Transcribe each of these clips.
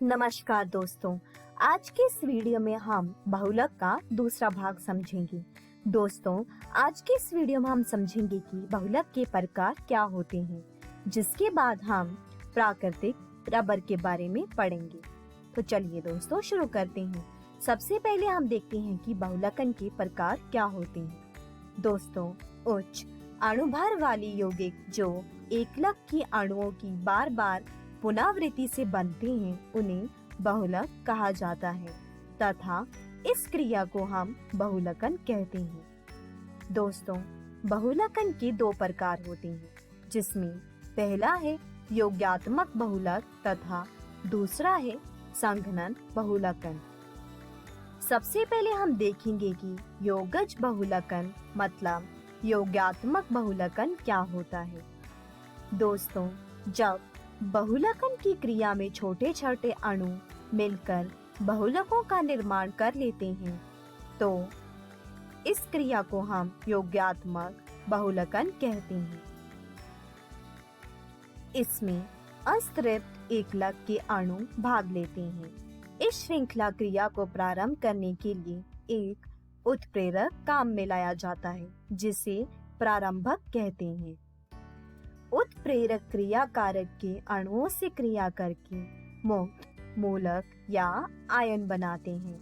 नमस्कार दोस्तों, आज के इस वीडियो में हम बहुलक का दूसरा भाग समझेंगे। दोस्तों, आज के इस वीडियो में हम समझेंगे कि बहुलक के प्रकार क्या होते हैं, जिसके बाद हम प्राकृतिक रबर के बारे में पढ़ेंगे। तो चलिए दोस्तों शुरू करते हैं। सबसे पहले हम देखते हैं कि बहुलकन के प्रकार क्या होते हैं। दोस्तों, उच्च अणुभार वाली यौगिक जो एकलक की अणुओं की बार बार पुनरावृत्ति से बनते हैं उन्हें बहुलक कहा जाता है तथा इस क्रिया को हम बहुलकन कहते हैं। दोस्तों, बहुलकन के दो प्रकार होते हैं, जिसमें पहला है योगात्मक बहुलक तथा दूसरा है संघनन बहुलकन। सबसे पहले हम देखेंगे कि योगज बहुलकन मतलब योगात्मक बहुलकन क्या होता है। दोस्तों, जब बहुलकन की क्रिया में छोटे छोटे अणु मिलकर बहुलकों का निर्माण कर लेते हैं तो इस क्रिया को हम योगात्मक बहुलकन कहते हैं। इसमें असंतृप्त एकलक के अणु भाग लेते हैं। इस श्रृंखला क्रिया को प्रारंभ करने के लिए एक उत्प्रेरक काम में लाया जाता है, जिसे प्रारंभक कहते हैं। उत्प्रेरक क्रिया कारक के अणुओं से क्रिया करके मुक्त मूलक या आयन बनाते हैं।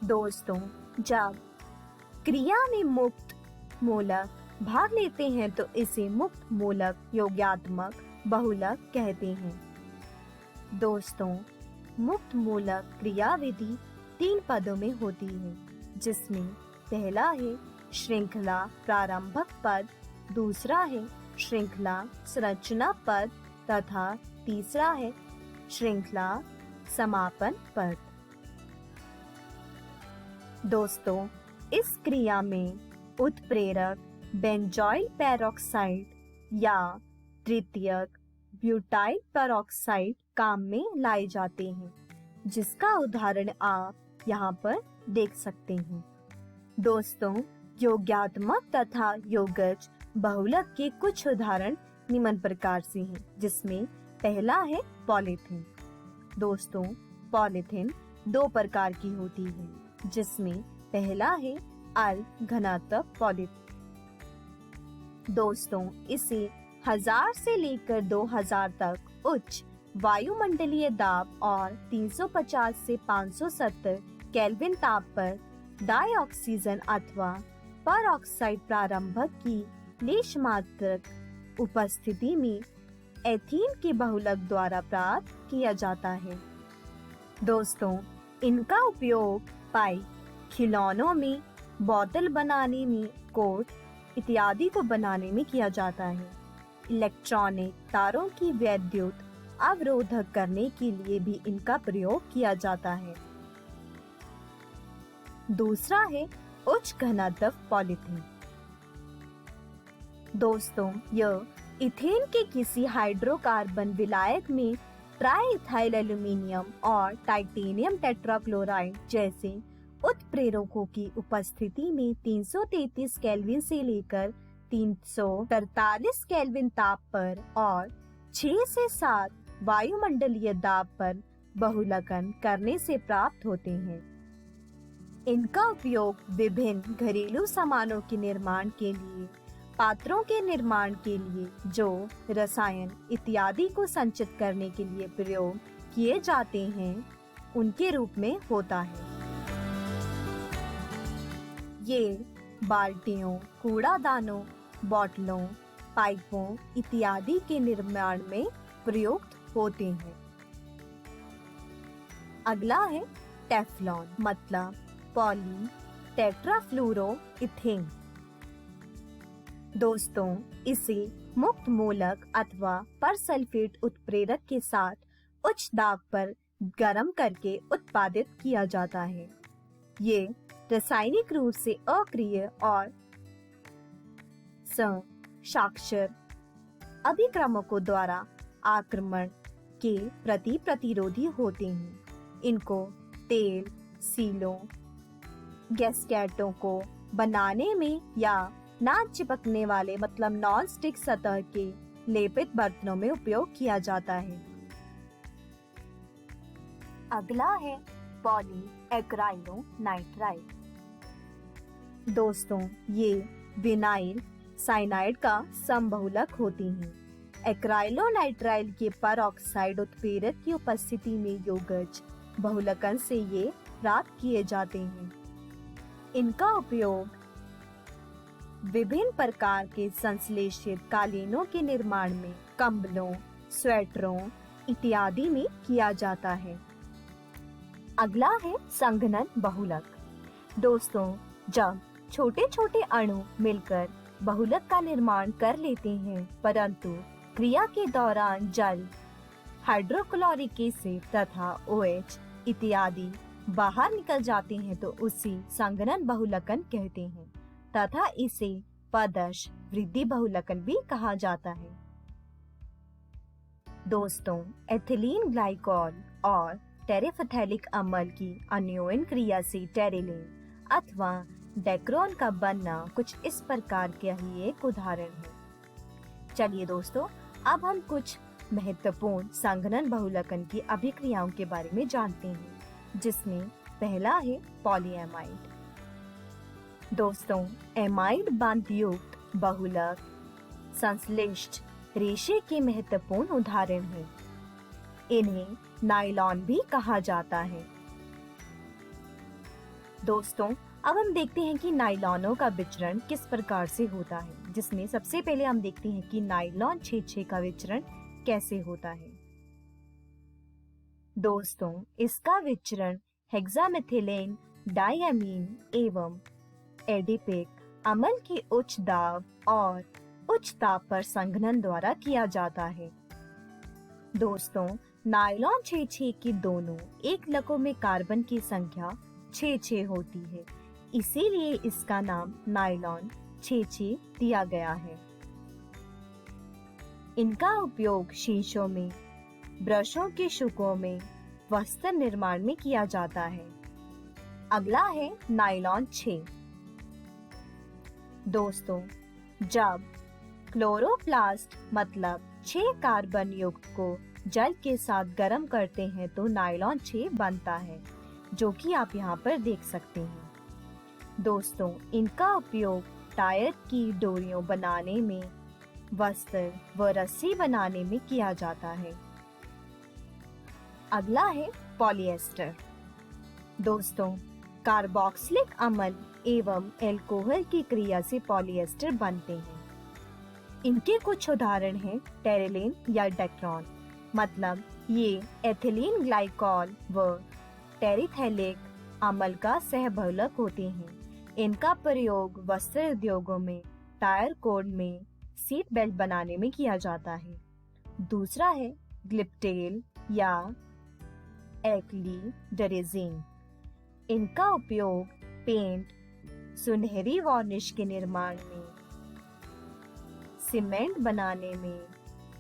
दोस्तों, जब क्रिया में मुक्त मूलक भाग लेते हैं तो इसे मुक्त मूलक योगात्मक बहुलक कहते हैं। दोस्तों, मुक्त मूलक क्रियाविधि 3 पदों में होती है, जिसमें पहला है श्रृंखला प्रारंभक पद, दूसरा है श्रृंखला संरचना पद तथा तीसरा है श्रृंखला समापन पद। दोस्तों, इस क्रिया में उत्प्रेरक बेंजोइल पेरोक्साइड या तृतीयक ब्यूटाइल पेरोक्साइड काम में लाए जाते हैं, जिसका उदाहरण आप यहाँ पर देख सकते हैं। दोस्तों, योगात्मक तथा योगज बहुलक के कुछ उदाहरण निम्न प्रकार से हैं, जिसमें पहला है पॉलीथीन। दोस्तों, पॉलीथीन 2 प्रकार की होती है, जिसमें पहला है अल्प घनत्व पॉलीथीन। दोस्तों, इसे 1000 से लेकर 2000 तक उच्च वायुमंडलीय दाब और 350 से 570 केल्विन ताप पर डाइऑक्सीजन अथवा परऑक्साइड प्रारंभक की लेश मात्रक उपस्थिति में एथीन के बहुलक द्वारा प्राप्त किया जाता है। दोस्तों, इनका उपयोग पाइप, खिलौनों में, बोतल बनाने में, कोट इत्यादि को बनाने में किया जाता है। इलेक्ट्रॉनिक तारों की विद्युत अवरोधक करने के लिए भी इनका प्रयोग किया जाता है। दूसरा है उच्च घनत्व पॉलीथीन। दोस्तों, यह इथेन के किसी हाइड्रोकार्बन विलायक में ट्राइइथाइल एल्यूमीनियम और टाइटेनियम टेट्राक्लोराइड जैसे उत्प्रेरकों की उपस्थिति में 333 केल्विन से लेकर 343 केल्विन ताप पर और 6 से 7 वायुमंडलीय दाब पर बहुलकन करने से प्राप्त होते हैं। इनका उपयोग विभिन्न घरेलू सामानों के निर्माण के लिए, पात्रों के निर्माण के लिए, जो रसायन इत्यादि को संचित करने के लिए प्रयोग किए जाते हैं, उनके रूप में होता है। ये बाल्टियों, कूड़ादानों, बोतलों, पाइपों इत्यादि के निर्माण में प्रयुक्त होते हैं। अगला है टेफ्लॉन मतलब पॉली टेट्राफ्लूरो इथेन। दोस्तों, इसे मुक्त मूलक अथवा परसल्फेट उत्प्रेरक के साथ उच्च दाब पर गर्म करके उत्पादित किया जाता है। ये रासायनिक रूप से अक्रिय और साक्षर अभिक्रमकों द्वारा आक्रमण के प्रति प्रतिरोधी होते हैं। इनको तेल, सीलों, गैस्केटों को बनाने में या ना चिपकने वाले मतलब नॉन स्टिक सतह के लेपित बर्तनों में उपयोग किया जाता है। अगला है पॉली एक्राइलोनाइट्राइल। दोस्तों, ये विनाइल साइनाइड का समबहुलक होती हैं। एक्राइलोनाइट्राइल के परऑक्साइड उत्प्रेरक की उपस्थिति में योगज बहुलकन से ये प्राप्त किए जाते हैं। इनका उपयोग विभिन्न प्रकार के संश्लेषित कालीनों के निर्माण में, कंबलों, स्वेटरों इत्यादि में किया जाता है। अगला है संघनन बहुलक। दोस्तों, जब छोटे छोटे अणु मिलकर बहुलक का निर्माण कर लेते हैं, परंतु क्रिया के दौरान जल, हाइड्रोक्लोरिक एसिड तथा OH इत्यादि बाहर निकल जाते हैं तो उसी संघनन बहुलकन कहते हैं तथा इसे पदश वृद्धि बहुलकन भी कहा जाता है। दोस्तों, एथिलीन ग्लाइकॉल और टेरेफ्थैलिक अम्ल की अन्योन्य क्रिया से टेरेलिन अथवा डेक्रोन का बनना कुछ इस प्रकार का ही एक उदाहरण है। चलिए दोस्तों, अब हम कुछ महत्वपूर्ण संघनन बहुलकन की अभिक्रियाओं के बारे में जानते हैं, जिसमें पहला है पॉलीएमाइड। दोस्तों, एमाइड बंध युक्त बहुलक संश्लिष्ट रेशे के महत्वपूर्ण उदाहरण हैं। इन्हें नायलॉन भी कहा जाता है। दोस्तों, अब हम देखते हैं कि नायलॉनों का विचरण किस प्रकार से होता है, जिसमें सबसे पहले हम देखते हैं कि नायलॉन 6-6 का विचरण कैसे होता है। दोस्तों, इसका विचरण हेक्सामेथिलेन डायमीन एवं एडिपिक अम्ल के उच्च दाब और उच्च ताप पर संघनन द्वारा किया जाता है। दोस्तों, नायलॉन 6-6 की दोनों एकलकों में कार्बन की संख्या 6-6 होती है, इसीलिए इसका नाम नायलॉन 6-6 दिया गया है। इनका उपयोग शीशों में, ब्रशों के शुकों में, वस्त्र निर्माण में किया जाता है। अगला है नायलॉन 6। दोस्तों, जब क्लोरोप्लास्ट मतलब 6 कार्बन युक्त को जल के साथ गर्म करते हैं तो नायलॉन 6 बनता है, जो कि आप यहाँ पर देख सकते हैं। दोस्तों, इनका उपयोग टायर की डोरियों बनाने में, वस्त्र व रस्सी बनाने में किया जाता है। अगला है पॉलिएस्टर। दोस्तों, कार्बोक्सिलिक अम्ल एवं एल्कोहल की क्रिया से पॉलिएस्टर बनते हैं। इनके कुछ उदाहरण हैं टेरेलिन या डेक्रोन, मतलब ये एथिलीन ग्लाइकॉल व टेरिथैलिक अम्ल का सहबहुलक होते हैं। इनका प्रयोग वस्त्र उद्योगों में, टायर कोड में, सीट बेल्ट बनाने में किया जाता है। दूसरा है ग्लिप्टेल या एक्लीडरेजिन। इनका उपयोग पेंट, सुनहरी वार्निश के निर्माण में, सीमेंट बनाने में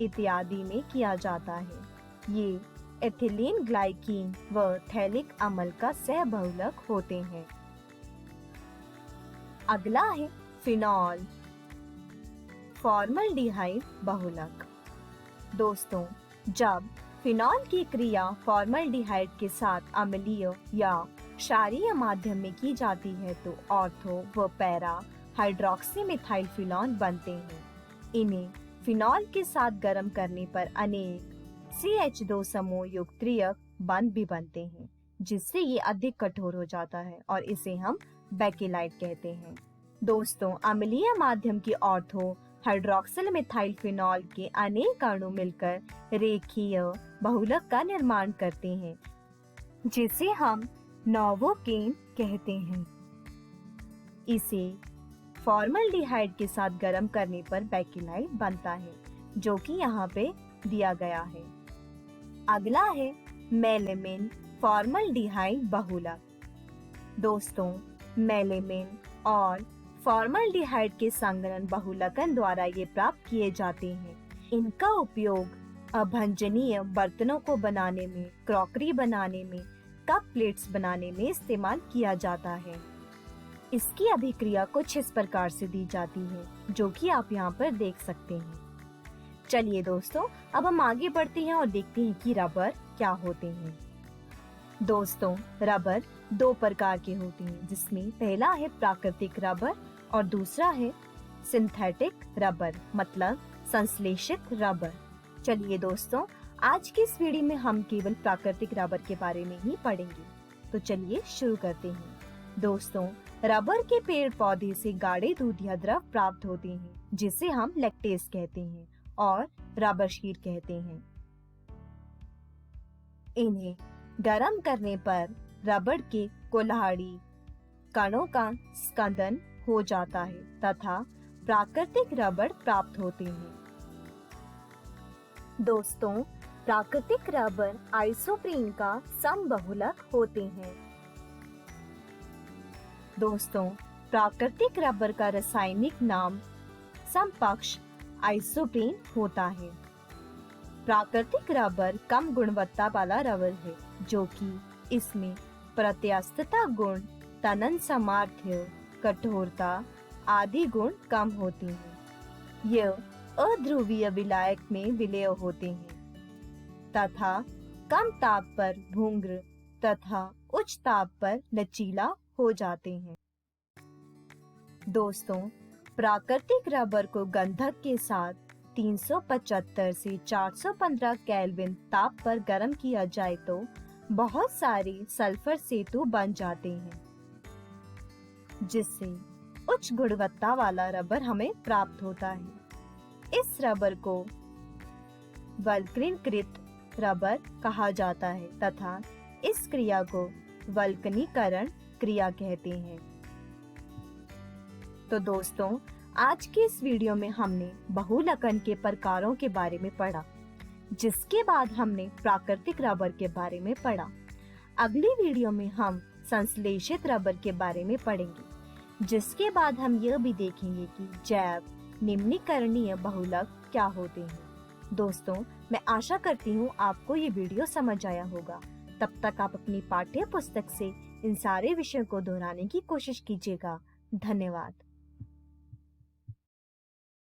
इत्यादि में किया जाता है। ये एथिलीन ग्लाइकीन व थैलिक अम्ल का सहबहुलक होते हैं। अगला है फिनॉल फॉर्मल्डिहाइड बहुलक। दोस्तों, जब फिनॉल की क्रिया फॉर्मल्डिहाइड के साथ अम्लीय या क्षारीय माध्यम में की जाती है तो ऑर्थो व पैरा हाइड्रोक्सी मिथाइल फिनॉल बनते हैं। इन्हें फिनॉल के साथ गर्म करने पर अनेक CH2 समूह युक्त त्रियक बंध भी बनते हैं, जिससे ये अधिक कठोर हो जाता है और इसे हम बेकेलाइट कहते हैं। दोस्तों, अम्लीय माध्यम की ऑर्थो हाइड्रोक्सिल मिथाइल फिनॉल के अनेक अणु मिलकर रेखीय बहुलक का निर्माण करते हैं, जिसे हम नोवोकेन कहते हैं। इसे फॉर्मल्डिहाइड के साथ गर्म करने पर बेकेलाइट बनता है, जो कि यहाँ पे दिया गया है। अगला है मेलेमिन फॉर्मल्डिहाइड बहुलक। दोस्तों, मेलेमिन और फॉर्मल्डिहाइड के संघनन बहुलकन द्वारा ये प्राप्त किए जाते हैं। इनका उपयोग अभंजनीय बर्तनों को बनाने में, क्रॉकरी बनाने में, कप प्लेट्स बनाने में इस्तेमाल किया जाता है। इसकी अभिक्रिया कुछ इस प्रकार से दी जाती है, जो कि आप यहाँ पर देख सकते हैं। चलिए दोस्तों, अब हम आगे बढ़ते हैं और देखते हैं कि रबर क्या होते हैं। दोस्तों, रबर दो प्रकार के होते हैं, जिसमें पहला है प्राकृतिक रबर और दूसरा है सिंथेटिक रबर, मतलब संश्लेषित रबर। चलिए दोस्तों, आज की इस वीडियो में हम केवल प्राकृतिक रबर के बारे में ही पढ़ेंगे। तो चलिए शुरू करते हैं। दोस्तों, रबर के पेड़ पौधे से गाढ़े दूध या द्रव प्राप्त होते हैं, जिसे हम लैक्टेज कहते हैं और रबर शीट कहते हैं। इन्हें गर्म करने पर रबर के कुल्हाड़ी कणों का स्खलन हो जाता है तथा प्राकृतिक रबर प्राप्त होते हैं। दोस्तों, प्राकृतिक रबर आइसोप्रीन का समबहुलक होते हैं। दोस्तों, प्राकृतिक रबर का रासायनिक नाम समकक्ष आइसोप्रीन होता है। प्राकृतिक रबर कम गुणवत्ता वाला रबर है, जो कि इसमें प्रत्यास्थता गुण, तनन सामर्थ्य, कठोरता आदि गुण कम होते हैं। यह अध्रुवीय विलायक में विलय होते हैं तथा कम ताप पर भंगुर तथा उच्च ताप पर लचीला हो जाते हैं। दोस्तों, प्राकृतिक रबर को गंधक के साथ 375 से 415 केल्विन ताप पर गर्म किया जाए तो बहुत सारे सल्फर सेतु बन जाते हैं, जिससे उच्च गुणवत्ता वाला रबर हमें प्राप्त होता है। इस रबर को वल्कनीकृत रबर कहा जाता है तथा इस क्रिया को वल्कनीकरण क्रिया कहते हैं। तो दोस्तों, आज के इस वीडियो में हमने बहुलकन के प्रकारों के बारे में पढ़ा, जिसके बाद हमने प्राकृतिक रबर के बारे में पढ़ा। अगली वीडियो में हम संश्लेषित रबर के बारे में पढ़ेंगे, जिसके बाद हम यह भी देखेंगे कि जैव निम्नीकरणीय बहुलक क्या होते हैं। दोस्तों, मैं आशा करती हूँ आपको ये वीडियो समझ आया होगा। तब तक आप अपनी पाठ्य पुस्तक से इन सारे विषयों को दोहराने की कोशिश कीजिएगा। धन्यवाद।